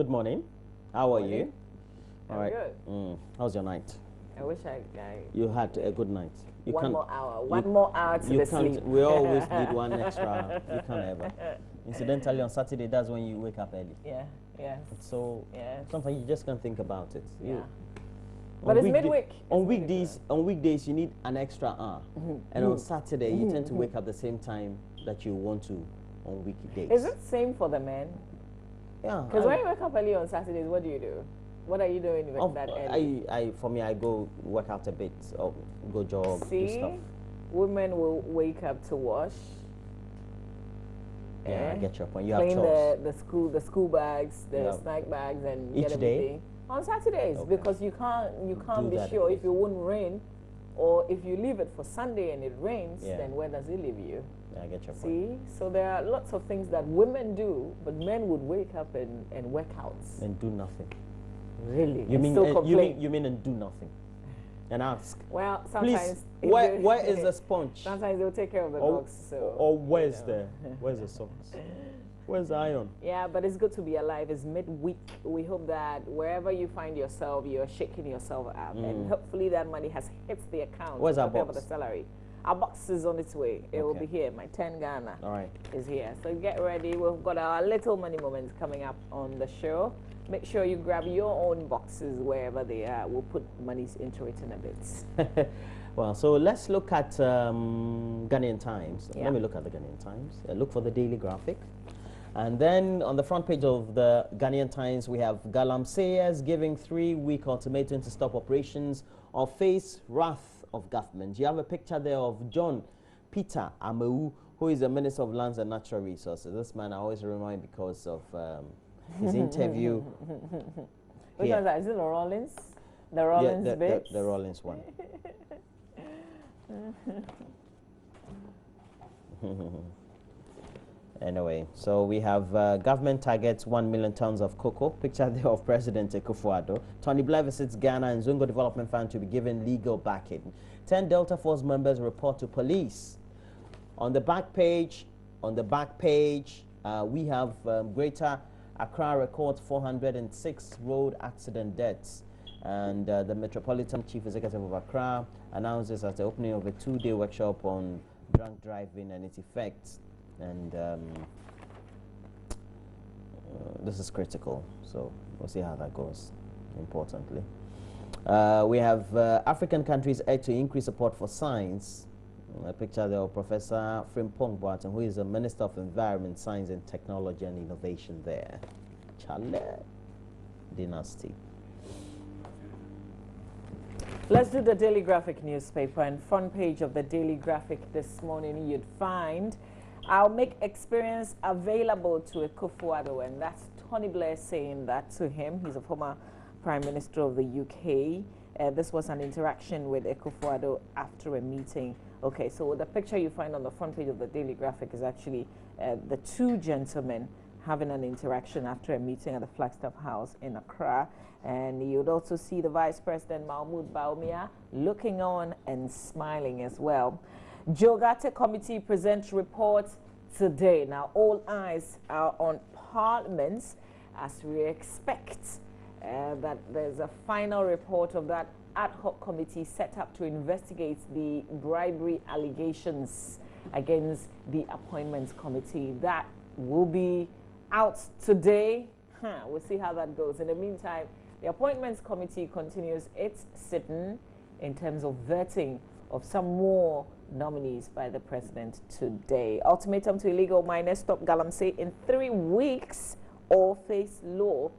Good morning. How are you? All right. Good. How's your night? I wish I You had a good night. You one more hour. One more hour to the sleep. We always need one extra. You can't ever. Incidentally, on Saturday, that's when you wake up early. Yeah. Yes. So sometimes you just can't think about it. Yeah. But it's midweek. On weekdays, you need an extra hour, and on Saturday, you tend to wake up the same time that you want to on weekdays. Is it same for the men? Yeah. Because when you wake up early on Saturdays, what do you do? What are you doing that early? For me, I go work out a bit, or go jog, do stuff. Women will wake up to wash. Yeah, I get your point. You have clean chores. the school bags, the snack bags, and each get day everything on Saturdays, because you can't be sure if it won't rain, or if you leave it for Sunday and it rains, then where does it leave you? Yeah, I get your point. See, so there are lots of things that women do, but men would wake up and work out and do nothing. Really? You mean and do nothing? And ask. Well, sometimes. Please, where is the sponge? Sometimes they'll take care of the dogs. Or where's the socks? Where's the iron? Yeah, but it's good to be alive. It's midweek. We hope that wherever you find yourself, you're shaking yourself up, and hopefully that money has hit the account. Where's our box? For the salary. Our box is on its way. It will be here. My 10 Ghana is here. So get ready. We've got our little money moments coming up on the show. Make sure you grab your own boxes wherever they are. We'll put monies into it in a bit. Well, so let's look at Ghanaian Times. Let me look at the Ghanaian Times. Look for the daily graphic. And then on the front page of the Ghanaian Times, we have Galamseyers giving 3-week ultimatum to stop operations or face wrath of government. You have a picture there of John Peter Amewu, who is the Minister of Lands and Natural Resources. This man I always remind because of his interview. Which one is that? Is it the Rollins? The Rollins bit? The Rollins one. Anyway, so we have government targets 1 million tons of cocoa. Picture there of President Akufo-Addo. Tony Blair visits Ghana, and Zungo Development Fund to be given legal backing. 10 Delta Force members report to police. On the back page, we have Greater Accra records 406 road accident deaths. And the Metropolitan Chief Executive of Accra announces at the opening of a 2-day workshop on drunk driving and its effects. And this is critical, so we'll see how that goes, importantly. We have African countries urged to increase support for science. A picture there of Professor Frimpong Boateng, who is the Minister of Environment, Science and Technology and Innovation there. Chale dynasty. Let's do the Daily Graphic newspaper. And front page of the Daily Graphic this morning, you'd find, "I'll make experience available to Akufo-Addo," and that's Tony Blair saying that to him. He's a former Prime Minister of the UK. This was an interaction with Akufo-Addo after a meeting. Okay, so the picture you find on the front page of the Daily Graphic is actually the two gentlemen having an interaction after a meeting at the Flagstaff House in Accra. And you'd also see the Vice President Mahmoud Bawumia looking on and smiling as well. Jogate Committee presents report today. Now, all eyes are on Parliament as we expect that there's a final report of that ad hoc committee set up to investigate the bribery allegations against the Appointments Committee. That will be out today. We'll see how that goes. In the meantime, the Appointments Committee continues its sitting in terms of vetting of some more nominees by the president today. Ultimatum to illegal miners, stop Galamsey in 3 weeks or face law.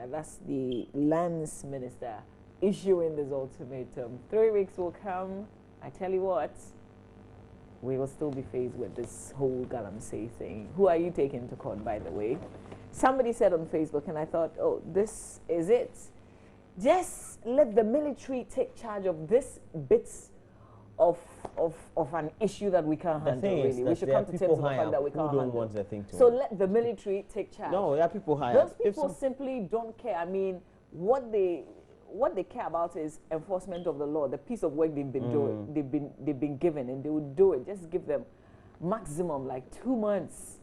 That's the lands minister issuing this ultimatum. 3 weeks will come. I tell you what, we will still be faced with this whole Galamsey thing. Who are you taking to court, by the way? Somebody said on Facebook, and I thought, oh, this is it. Just let the military take charge of this bits of an issue that we can't handle, really. We should come to terms with the fact that we can't handle. Want the thing to so let the military take charge. No, there are people higher. Those people simply don't care. I mean, what they care about is enforcement of the law, the piece of work they've been doing, they've been given, and they will do it. Just give them maximum like 2 months,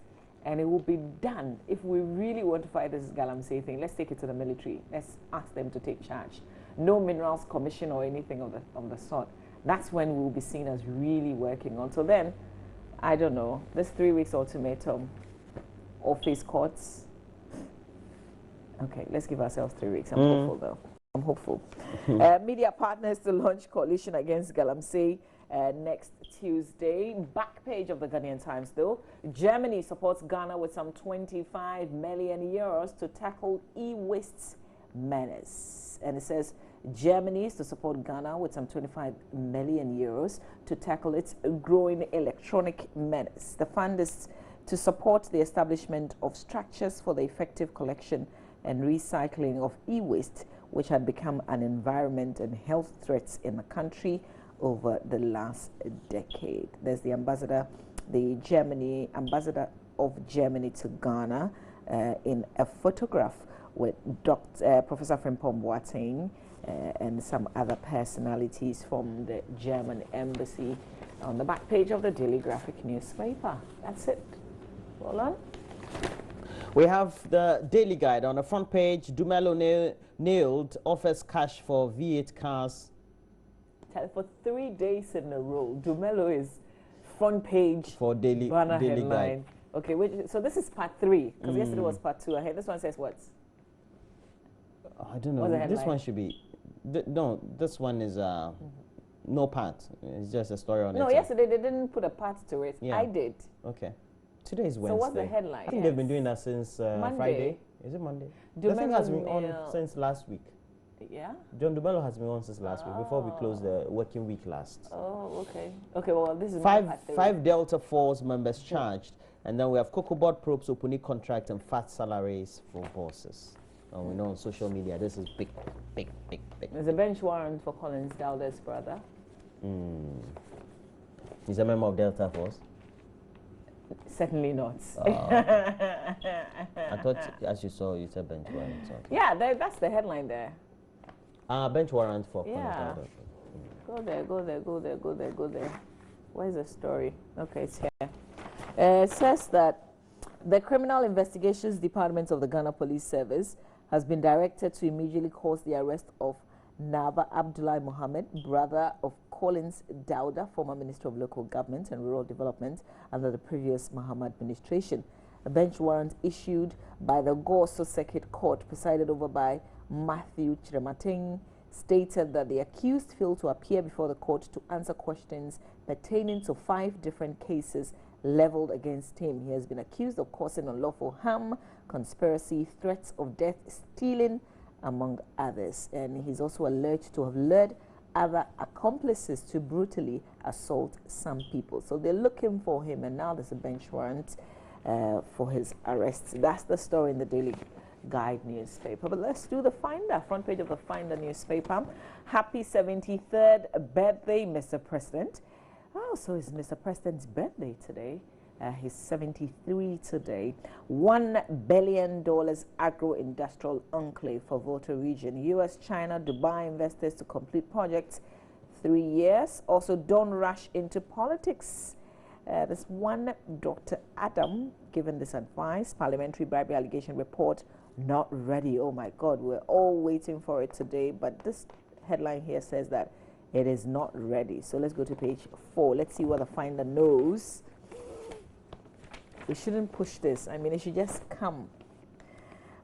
And it will be done. If we really want to fight this Galamsey thing, let's take it to the military. Let's ask them to take charge. No Minerals Commission or anything of the sort. That's when we'll be seen as really working on. So then, I don't know, this 3 weeks ultimatum, or face courts. Okay, let's give ourselves 3 weeks. I'm hopeful though. I'm hopeful. Media partners to launch coalition against Galamsey next Tuesday. Back page of the Ghanaian Times though. Germany supports Ghana with some 25 million euros to tackle e-waste menace. And it says Germany is to support Ghana with some 25 million euros to tackle its growing electronic menace. The fund is to support the establishment of structures for the effective collection and recycling of e-waste, which had become an environment and health threats in the country over the last decade. There's the ambassador, ambassador of Germany to Ghana in a photograph with Professor Frimpong Boateng and some other personalities from the German embassy on the back page of the Daily Graphic newspaper. That's it. Hold on. We have the Daily Guide on the front page. Dumelo nailed offers cash for V8 cars. For 3 days in a row, Dumelo is front page for Daily headline. Guide. Okay, so this is part 3 because yesterday was part 2. I heard this one says what? I don't know. This one should be. No, this one is no part. It's just a story on it. No, yesterday they didn't put a part to it. Yeah. I did. Okay. Today is Wednesday. So what's the headline? I think they've been doing that since Friday. Is it Monday? The thing has been on since last week. Yeah? John Dumelo has been on since last week, before we closed the working week last. Oh, okay. Okay, well, this is five Delta Force members charged, and then we have COCOBOD probes opening contract and fat salaries for bosses. And we know on social media this is big. There's a bench warrant for Collins Dowda's brother. He's a member of Delta Force? Certainly not. I thought, as you saw, you said bench warrant. So. Yeah, that's the headline there. Bench warrant for yeah. Go there. Where's the story? Okay, it's here. It says that the Criminal Investigations Department of the Ghana Police Service has been directed to immediately cause the arrest of Nava Abdullahi Mohammed, brother of Collins Dowda, former Minister of Local Government and Rural Development under the previous Mahama administration. A bench warrant issued by the Goso Circuit Court, presided over by Matthew Chiremating, stated that the accused failed to appear before the court to answer questions pertaining to 5 different cases leveled against him. He has been accused of causing unlawful harm, conspiracy, threats of death, stealing, among others. And he's also alleged to have lured other accomplices to brutally assault some people. So they're looking for him, and now there's a bench warrant for his arrest. That's the story in the Daily Guide newspaper. But let's do the Finder, front page of the Finder newspaper. Happy 73rd birthday, Mr. President. Oh, so it's Mr. President's birthday today. He's 73 today. $1 billion agro-industrial enclave for Volta region. U.S., China, Dubai investors to complete projects. 3 years. Also, don't rush into politics. There's one Dr. Adam given this advice. Parliamentary bribery allegation report not ready. Oh my God, we're all waiting for it today. But this headline here says that it is not ready. So let's go to page 4. Let's see what the Finder knows. We shouldn't push this. I mean, it should just come.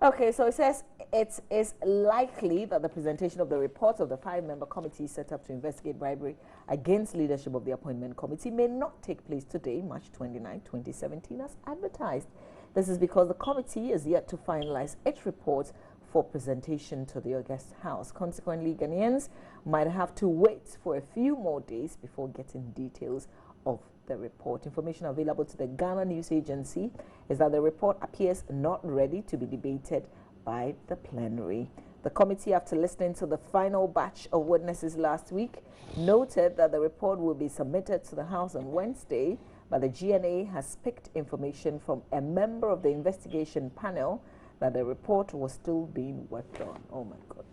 Okay, so it says it is likely that the presentation of the report of the 5-member committee set up to investigate bribery against leadership of the appointment committee may not take place today, March 29, 2017, as advertised. This is because the committee is yet to finalize its report for presentation to the August House. Consequently, Ghanaians might have to wait for a few more days before getting details of the report. Information available to the Ghana News Agency is that the report appears not ready to be debated by the plenary. The committee, after listening to the final batch of witnesses last week, noted that the report will be submitted to the House on Wednesday, but the GNA has picked information from a member of the investigation panel that the report was still being worked on. Oh my God.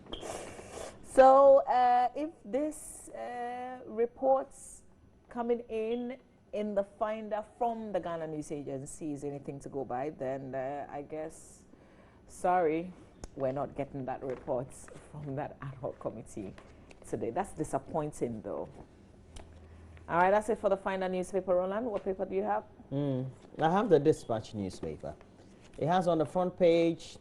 So if this report's coming in in the finder from the Ghana News Agency is anything to go by, then I guess, sorry, we're not getting that report from that ad hoc committee today. That's disappointing, though. All right, that's it for the finder newspaper. Roland, what paper do you have? I have the Dispatch newspaper. It has on the front page,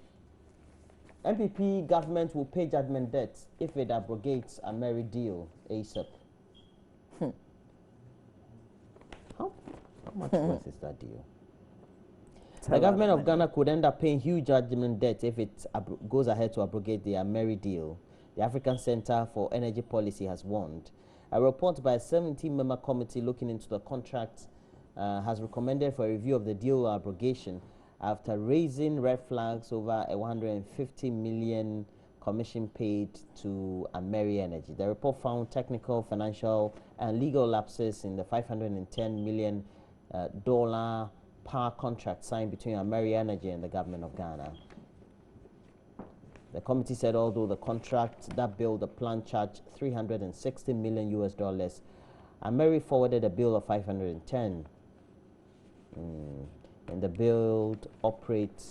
MPP government will pay judgment debt if it abrogates a merry deal ASAP. How much worth is that deal? The government of Ghana could end up paying huge judgment debt if it goes ahead to abrogate the merry deal. The African Center for Energy Policy has warned. A report by a 17-member committee looking into the contract has recommended for a review of the deal abrogation after raising red flags over a 150 million commission paid to Ameri Energy. The report found technical, financial, and legal lapses in the $510 million power contract signed between Ameri Energy and the government of Ghana. The committee said although the contract that billed the plant charged $360 million US, Ameri forwarded a bill of 510. In the build, operate,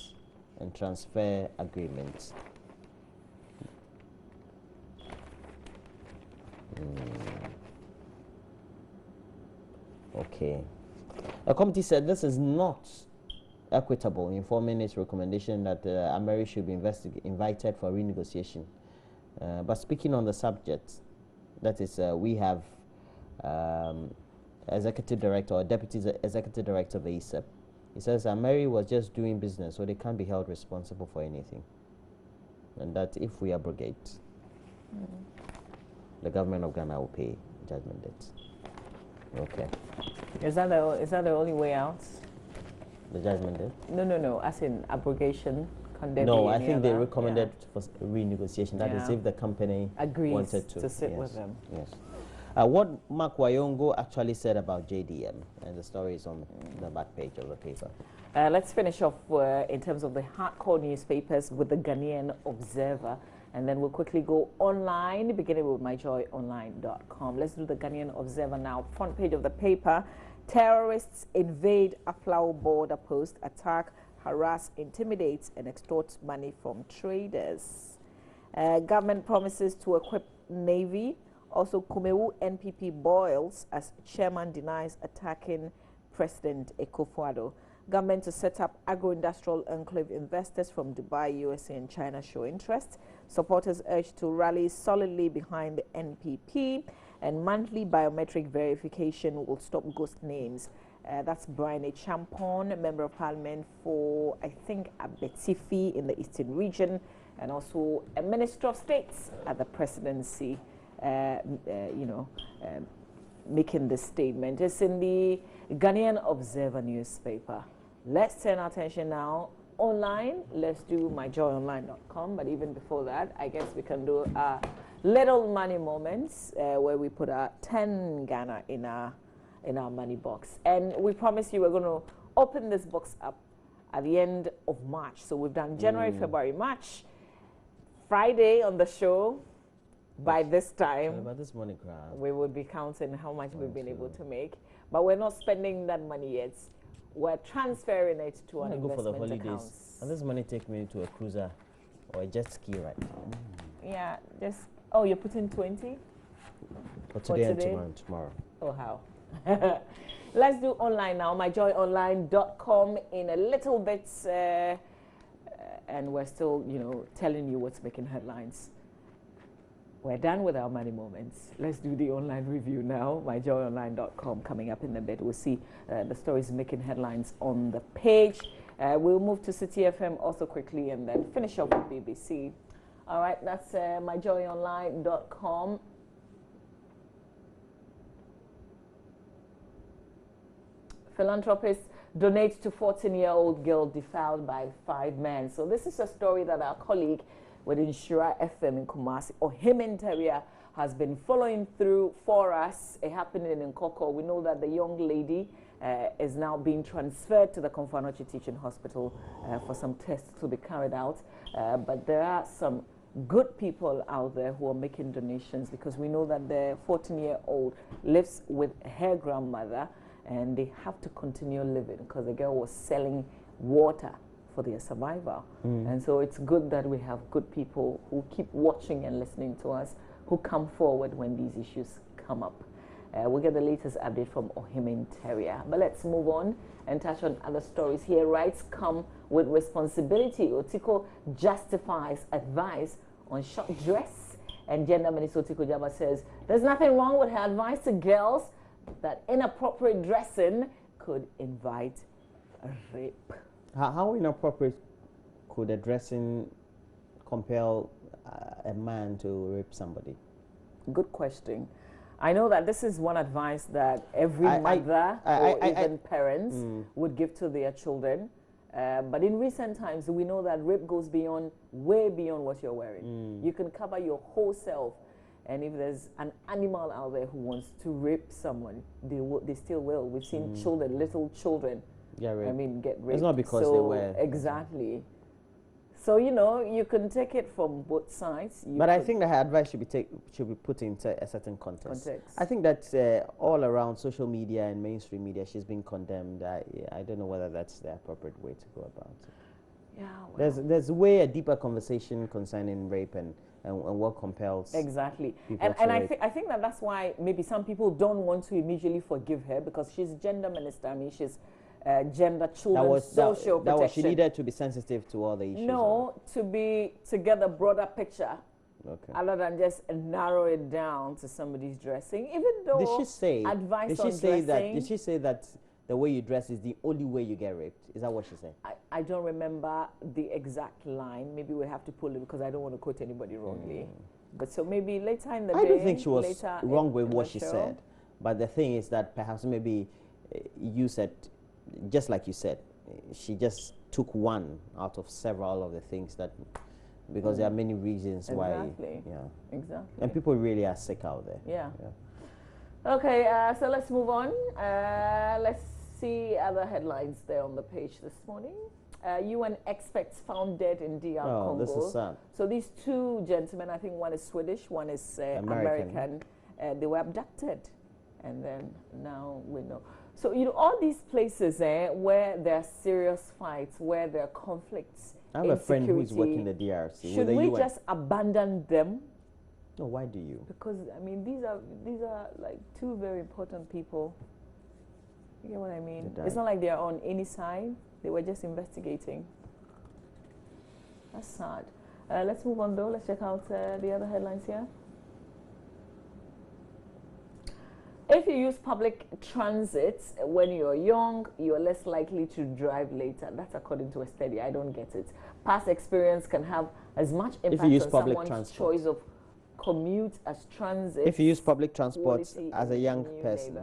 and transfer agreements. Okay. The committee said this is not equitable, informing its recommendation that Ameri should be invited for renegotiation. But speaking on the subject, that is, we have executive director or deputy executive director of ASAP. He says Ameri was just doing business, so they can't be held responsible for anything. And that if we abrogate, the government of Ghana will pay judgment debt. Okay. Is that the only way out? The judgment debt? No. As in abrogation. No, I think they recommended for renegotiation. That is if the company agrees wanted to sit with them. Yes. What Mark Wayongo actually said about JDM, and the story is on the back page of the paper. Let's finish off in terms of the hardcore newspapers with the Ghanaian Observer, and then we'll quickly go online, beginning with myjoyonline.com. Let's do the Ghanaian Observer now. Front page of the paper: terrorists invade Aflao border post, attack, harass, intimidate, and extort money from traders. Government promises to equip Navy. Also, Kumewu NPP boils as chairman denies attacking President Akufo-Addo. Government to set up agro-industrial enclave. Investors from Dubai, USA, and China show interest. Supporters urge to rally solidly behind the NPP. And monthly biometric verification will stop ghost names. That's Brian Champon, Member of Parliament for, I think, Abetifi in the Eastern Region, and also a Minister of State at the presidency. Making this statement. It's in the Ghanaian Observer newspaper. Let's turn our attention now online. Let's do myjoyonline.com. But even before that, I guess we can do a little money moments where we put our 10 Ghana in our money box. And we promise you we're going to open this box up at the end of March. So we've done January, February, March. Friday on the show. By this time, by this morning, we would be counting how much we've been able to make. But we're not spending that money yet. We're transferring it to an investment go for the holidays. Accounts. And this money take me to a cruiser or a jet ski ride. Yeah, just, oh, you're putting 20? For today and tomorrow. Oh, how? Let's do online now, myjoyonline.com in a little bit. And we're still, telling you what's making headlines. We're done with our money moments. Let's do the online review now. myjoyonline.com coming up in a bit. We'll see the stories making headlines on the page. We'll move to City FM also quickly and then finish up with BBC. All right, that's myjoyonline.com. Philanthropists donate to 14-year-old girl defiled by 5 men. So this is a story that our colleague with Inshira FM in Kumasi, or him Interior, has been following through for us. It happened in Nkoko. We know that the young lady is now being transferred to the Komfo Teaching Hospital for some tests to be carried out. But there are some good people out there who are making donations, because we know that the 14-year-old lives with her grandmother. and they have to continue living because the girl was selling water for their survival. And so it's good that we have good people who keep watching and listening to us, who come forward when these issues come up. We'll get the latest update from Ohimen Terrier. But let's move on and touch on other stories here. Rights come with responsibility. Otiko justifies advice on short dress. And Gender Minister Otiko Jaba says there's nothing wrong with her advice to girls that inappropriate dressing could invite a rape. How inappropriate could a dressing compel a man to rape somebody? Good question. I know that this is one advice that every mother or even parents would give to their children. But in recent times, we know that rape goes way beyond what you're wearing. You can cover your whole self. And if there's an animal out there who wants to rape someone, they still will. We've seen children, little children, get raped. It's not because they were. Exactly. So, you know, you can take it from both sides. But I think that her advice should be put into a certain context. I think that all around social media and mainstream media, she's been condemned. I don't know whether that's the appropriate way to go about it. Yeah, well, there's way a deeper conversation concerning rape and what compels exactly. And I think that's why maybe some people don't want to immediately forgive her, because she's gender minister. I mean, she's gender, children, social protection. She needed to be sensitive to all the issues. No, to get a broader picture, other than just narrow it down to somebody's dressing. Even though did she say that the way you dress is the only way you get raped? Is that what she said? I don't remember the exact line. Maybe we have to pull it because I don't want to quote anybody wrongly. But so maybe later in the day. I don't think she was wrong with what she said. But the thing is that perhaps maybe you said, just like you said, she just took one out of several of the things that, because there are many reasons why. Yeah. Exactly. And people really are sick out there. Yeah. Okay, so let's move on. Let's see other headlines there on the page this morning. UN experts found dead in DR Congo. This is sad. So these two gentlemen, I think one is Swedish, one is American. They were abducted, and then now we know. So, you know, all these places where there are serious fights, where there are conflicts, I have a friend who's working the DRC. Should we just abandon them? No, why do you? Because I mean, these are like two very important people. You get what I mean? It's not like they're on any side. They were just investigating. That's sad. Let's move on though. Let's check out the other headlines here. If you use public transit when you're young, you're less likely to drive later. That's according to a study. I don't get it. Past experience can have as much impact on someone's choice of commute as transit. If you use public transport as a young person,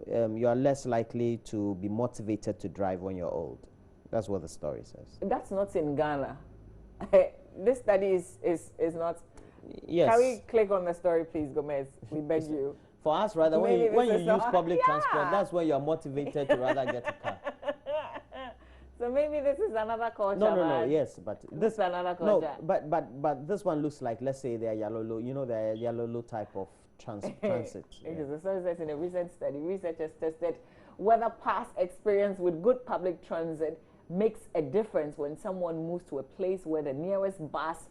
you are less likely to be motivated to drive when you're old. That's what the story says. That's not in Ghana. This study is not. Yes. Can we click on the story, please, Gomez? We beg you. For us, rather, when you use public transport, that's when you're motivated to rather get a car. So maybe this is another culture. No, yes, but this is another culture. No, but this one looks like, let's say they're yellow, you know, they're yellow type of transit. The story says in a recent study, researchers tested whether past experience with good public transit makes a difference when someone moves to a place where the nearest bus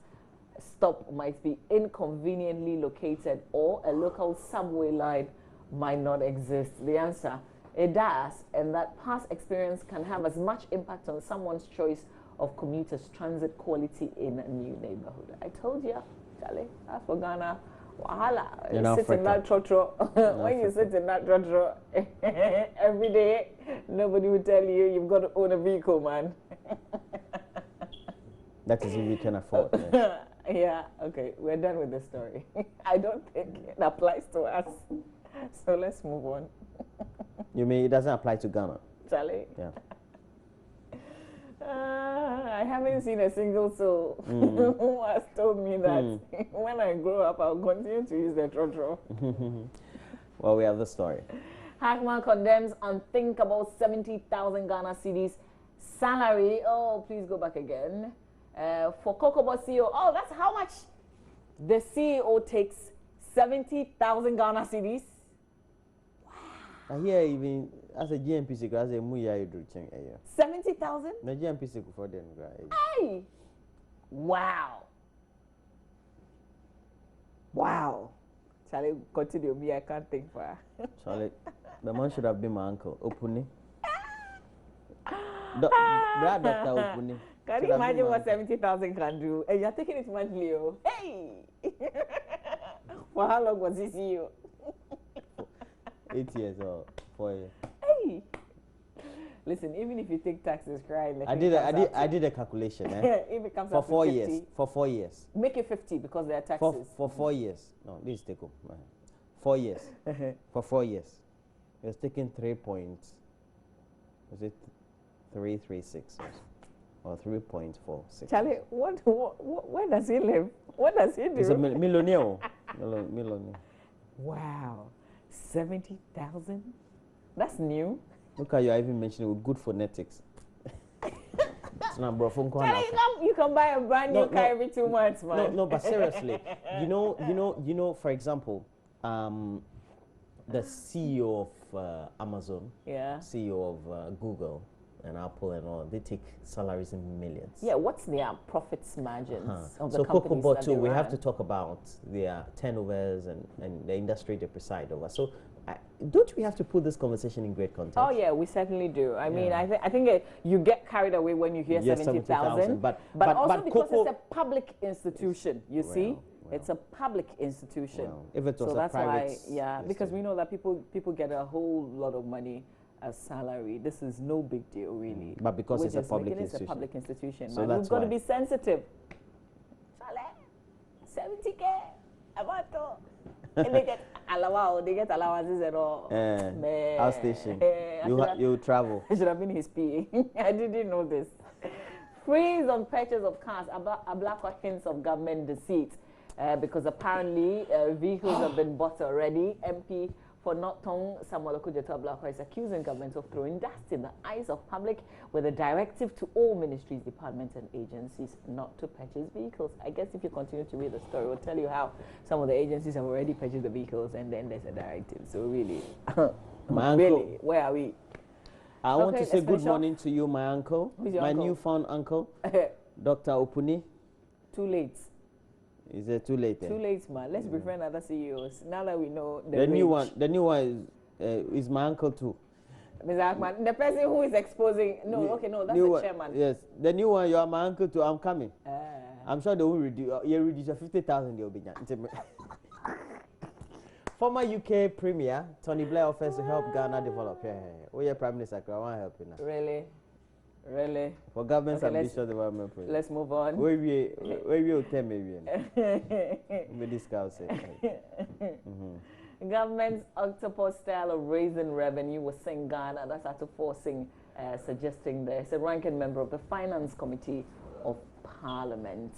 stop might be inconveniently located or a local subway line might not exist. The answer, it does, and that past experience can have as much impact on someone's choice of commuters' transit quality in a new neighborhood. I told you, Charlie, as for Ghana, wahala, sit in that trotro. When you sit in that trotro every day, nobody will tell you you've got to own a vehicle, man. That is if you can afford. Yes. Yeah, okay, we're done with the story. I don't think it applies to us. So let's move on. You mean it doesn't apply to Ghana? Charlie? Yeah. I haven't seen a single soul who has told me that when I grow up, I'll continue to use the trotro. Well, we have the story. Hackman condemns unthinkable 70,000 Ghana cedis salary. Oh, please go back again. For Kokobo CEO, oh, that's how much the CEO takes, 70,000 Ghana cedis. Wow. I hear even as a GMPC class, a muya you do change. 70,000? The GMPC for them, Hey! Wow. Wow. Charlie, continue me. I can't think for her. Charlie, the man should have been my uncle. Opuni. Brad Dr. Opuni. Can you imagine what 70,000 can do? And you're taking it monthly. Oh. Hey! For how long was he see you? 8 years or 4 years. Hey! Listen, even if you take taxes, crying. I did a calculation. If it comes for out 4 50, years. For 4 years. Make it 50 because there are taxes. For 4 years. No, this is take home. 4 years. For 4 years. It was taking 3 points. Was it 336 or 3.46? Charlie, where does he live? What does he do? He's a millionaire. Millionaire. Wow. 70,000? That's new. Look at you, I even mentioned it, good phonetics. It's not bro from Charlie, you can buy a brand new car every 2 months, man. No, but seriously, you know, for example, the CEO of Amazon, CEO of Google and Apple and all, they take salaries in millions. Yeah, what's their profits margins of the so companies Cocoa that too, they we run? have to talk about their turnovers and the industry they preside over. So don't we have to put this conversation in great context? Oh yeah, we certainly do. I mean, I think you get carried away when you hear 70,000, but also because Cocoa, it's a public institution. You see, it's a public institution. If it was so a that's private, why, because we know that people get a whole lot of money as salary. This is no big deal, really. But because it's a public institution. institution. It's a public institution. So We've got to be sensitive. 70K, about to. And they get allowances and all. Outstation. You travel. I should have been his PA. I didn't know this. Freeze on purchase of cars. Ablakwa hints of government deceit. Because apparently vehicles have been bought already. MP for Norton, Samuel Okudzeto Ablakwa is accusing government of throwing dust in the eyes of public with a directive to all ministries, departments and agencies not to purchase vehicles. I guess if you continue to read the story, we'll tell you how some of the agencies have already purchased the vehicles and then there's a directive. So really, really, where are we? I want to say good morning to you, my uncle. Who's your my uncle? newfound uncle, Dr. Opuni. Too late. Is it too late? Too late, man. Let's befriend other CEOs. Now that we know the new one. The new one is my uncle too. Mr. Akman, the person who is exposing. No, that's the chairman. Yes, the new one. You are my uncle too. I'm coming. I'm sure they will reduce. You reduce 50,000. They'll be Former UK Premier Tony Blair offers to help Ghana develop. Oh yeah, Prime Minister, I want to help you now. Really? Really? For government's ambitious development project. Let's move on. Where we will tell maybe. We discuss it. Government's octopus style of raising revenue was in Ghana. That's after forcing, suggesting there's a ranking member of the Finance Committee of Parliament.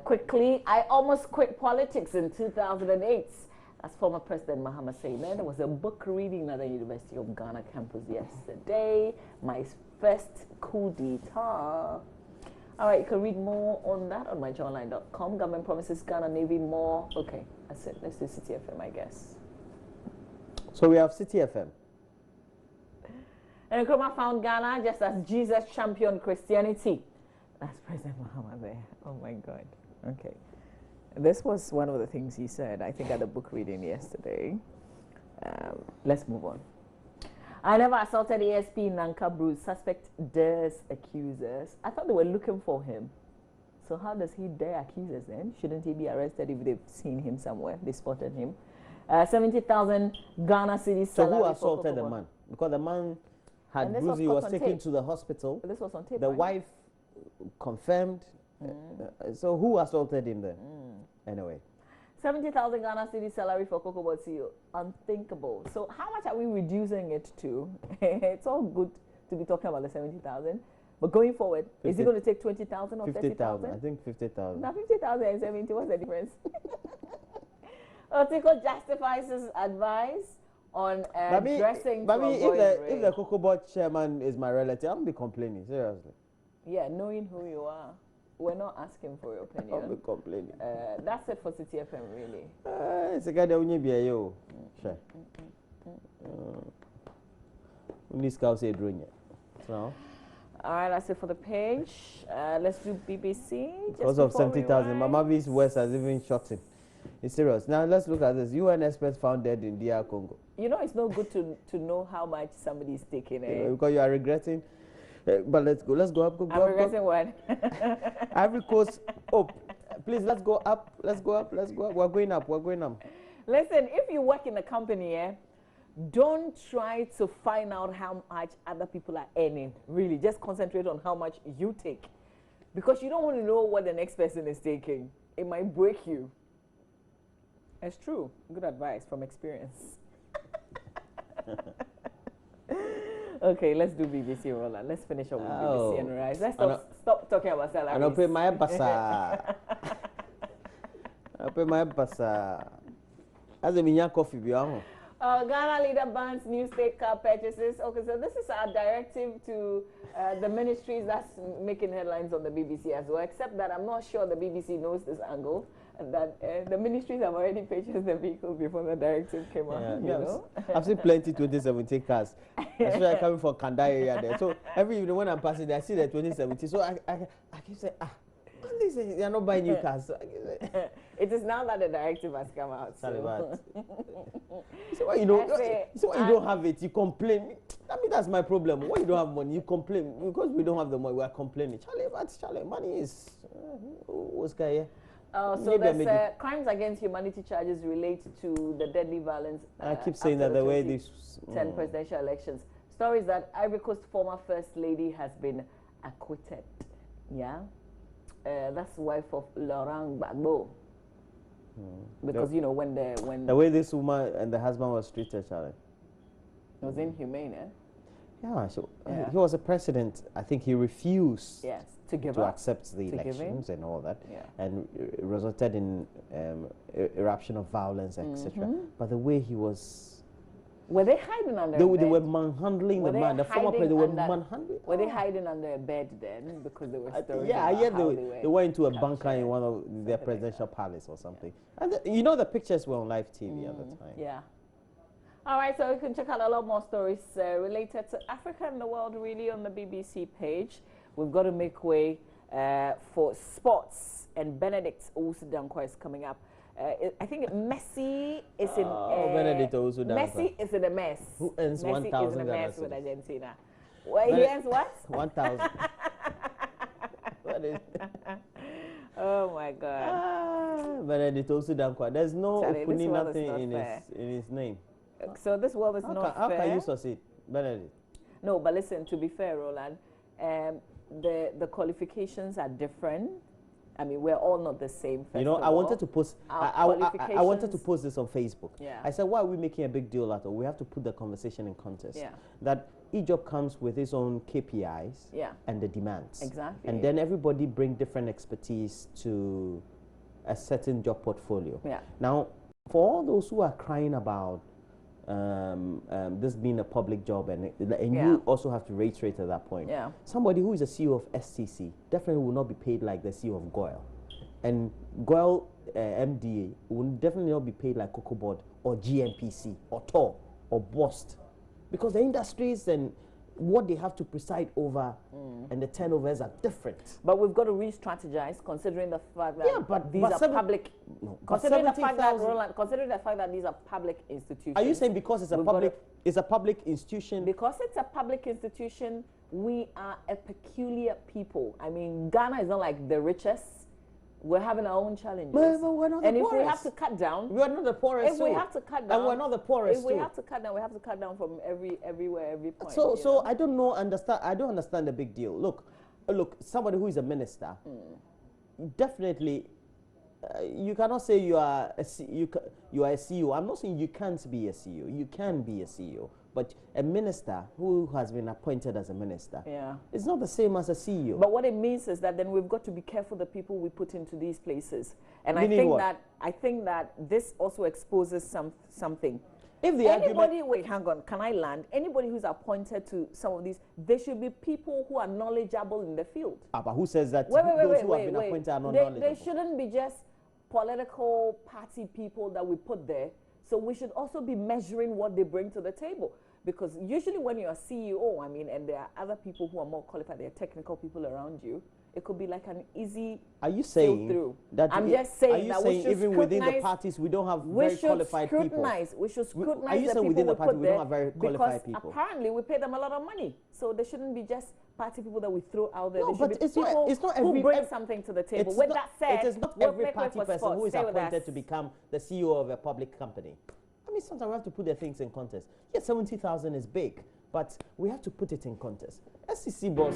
Quickly, I almost quit politics in 2008. As former President Mahama said, there was a book reading at the University of Ghana campus yesterday. My first coup d'etat. All right, you can read more on that on myjournline.com. Government promises Ghana Navy more. Okay, that's it. Let's do City FM, I guess. So we have City FM. And Nkrumah found Ghana just as Jesus championed Christianity. That's President Mahama there. Oh my God. Okay. This was one of the things he said, I think, at the book reading yesterday. Let's move on. I never assaulted ASP Nanka Bruce. Suspect dares accusers. I thought they were looking for him. So how does he dare accusers then? Shouldn't he be arrested if they've seen him somewhere? They spotted him. 70,000 Ghana cedis. So who assaulted the man? Because the man had bruises. He was taken to the hospital. This was on tape. The wife confirmed. So who assaulted him then? Anyway. 70,000 Ghana cedis salary for Cocoa CEO. Unthinkable. So how much are we reducing it to? It's all good to be talking about the 70,000. But going forward, 50, is it going to take 20,000 or 30,000? I think 50,000. Now 50,000 and 70, what's the difference? Otiko justifies his advice on dressing but if the Cocoa chairman is my relative, I'll be complaining, seriously. Yeah, knowing who you are. We're not asking for your opinion. I'll be complaining. That's it for City FM, really. It's a guy that will be a yo. Sure. This cow say drink. So. All right, that's it for the page. Let's do BBC. Because of 70,000, Mamavi's West has even shot him. It's serious. Now let's look at this. UN experts found dead in DR Congo. You know, it's not good to know how much somebody is taking. Because you are regretting. But let's go. Let's go up. I'm regretting what? Ivory Coast. Oh, please, let's go up. Let's go up. Let's go up. We're going up. We're going up. Listen, if you work in a company, don't try to find out how much other people are earning. Really, just concentrate on how much you take. Because you don't want to know what the next person is taking. It might break you. It's true. Good advice from experience. Okay, let's do BBC, Roland. Let's finish up with BBC and Rise. Let's stop talking about salaries. I don't pay my basa. I pay my basa. As a minya coffee, Ghana leader bans new state car purchases. Okay, so this is our directive to the ministries that's making headlines on the BBC as well, except that I'm not sure the BBC knows this angle, and that the ministries have already purchased the vehicles before the directive came out. Yeah, you know? I've seen plenty 2017 cars, especially coming from Kanda area there. So every evening when I'm passing there, I see the 2017. So I keep saying, they are not buying new cars. So it is now that the directive has come out. So. So why you don't? So why you don't have it? You complain. I mean, that's my problem. Why you don't have money? You complain because we don't have the money. We are complaining. Charlie, money is what's guy? So there's crimes against humanity charges related to the deadly violence. I keep saying that the way this 10 presidential elections. Stories that Ivory Coast former First Lady has been acquitted. Yeah. That's the wife of Laurent Gbagbo. Because you know when the way this woman and the husband was treated, Charlie, it was inhumane. Yeah, so he was a president. I think he refused to accept the elections and all that, and it resulted in eruption of violence, etc. But the way he was. Were they hiding under they a bed? They were manhandling the man. The former president, they were manhandling. Were they hiding under a bed then? Because they were storing they went into a bunker in one of their presidential palace or something. And you know the pictures were on live TV at the time. Yeah. All right, so you can check out a lot more stories related to Africa and the world really on the BBC page. We've got to make way for sports, and Benedict Owusu-Dankwa is coming up. I think Messi is in. Messi is in a mess. Who earns 1,000? Messi is in a mess with Argentina. Well, he earns what? 1,000. Oh my God. Benedict Owusu-Dankwa. There's no opening nothing in his name. So this world is not fair. How can you succeed, Benedict? No, but listen. To be fair, Roland, the qualifications are different. I mean, we're all not the same. You know, I wanted to post. I wanted to post this on Facebook. Yeah. I said, why are we making a big deal out of it? We have to put the conversation in context. Yeah. That each job comes with its own KPIs. Yeah. And the demands. Exactly. And then everybody bring different expertise to a certain job portfolio. Yeah. Now, for all those who are crying about this being a public job, and you also have to reiterate at that point. Yeah. Somebody who is a CEO of STC definitely will not be paid like the CEO of GOIL, and GOIL MDA will definitely not be paid like COCOBOD or GMPC or TOR or BOST, because the industries and what they have to preside over and the turnovers are different. But we've got to re-strategize, considering the fact that these are public. No, considering the fact that considering the fact that these are public institutions. Are you saying because it's a public institution? Because it's a public institution, we are a peculiar people. I mean, Ghana is not like the richest. We're having our own challenges. But we're not the and poorest. If we have to cut down, we are not the poorest. If we have to cut down, and we're not the poorest. If we have to cut down, we have to cut down from everywhere, every point. So I don't understand. I don't understand the big deal. Look, somebody who is a minister, definitely, you cannot say you are a CEO. I'm not saying you can't be a CEO. You can be a CEO. But a minister who has been appointed as a minister, it's not the same as a CEO. But what it means is that then we've got to be careful the people we put into these places. And I think that this also exposes something. If the wait, hang on, can I land? Anybody who's appointed to some of these, there should be people who are knowledgeable in the field. But who says that those who have been appointed are not knowledgeable? They shouldn't be just political party people that we put there So we should also be measuring what they bring to the table. Because usually when you're a CEO, I mean, and there are other people who are more qualified, there are technical people around you, it could be like an easy Are you saying through. that? I'm just saying are you that saying we should even within the parties we don't have very qualified people? We should scrutinize Are you the saying people within the we party put we don't there have very qualified because people? apparently we pay them a lot of money, so they shouldn't be just party people that we throw out there. No, They should but be it's people not who every bring something to the table. With that said, it is not we'll every make way party for person sports. who is Stay with appointed us. to become the CEO of a public company. I mean, sometimes we have to put the things in context. Yes, 70,000 is big, but we have to put it in context. SEC boss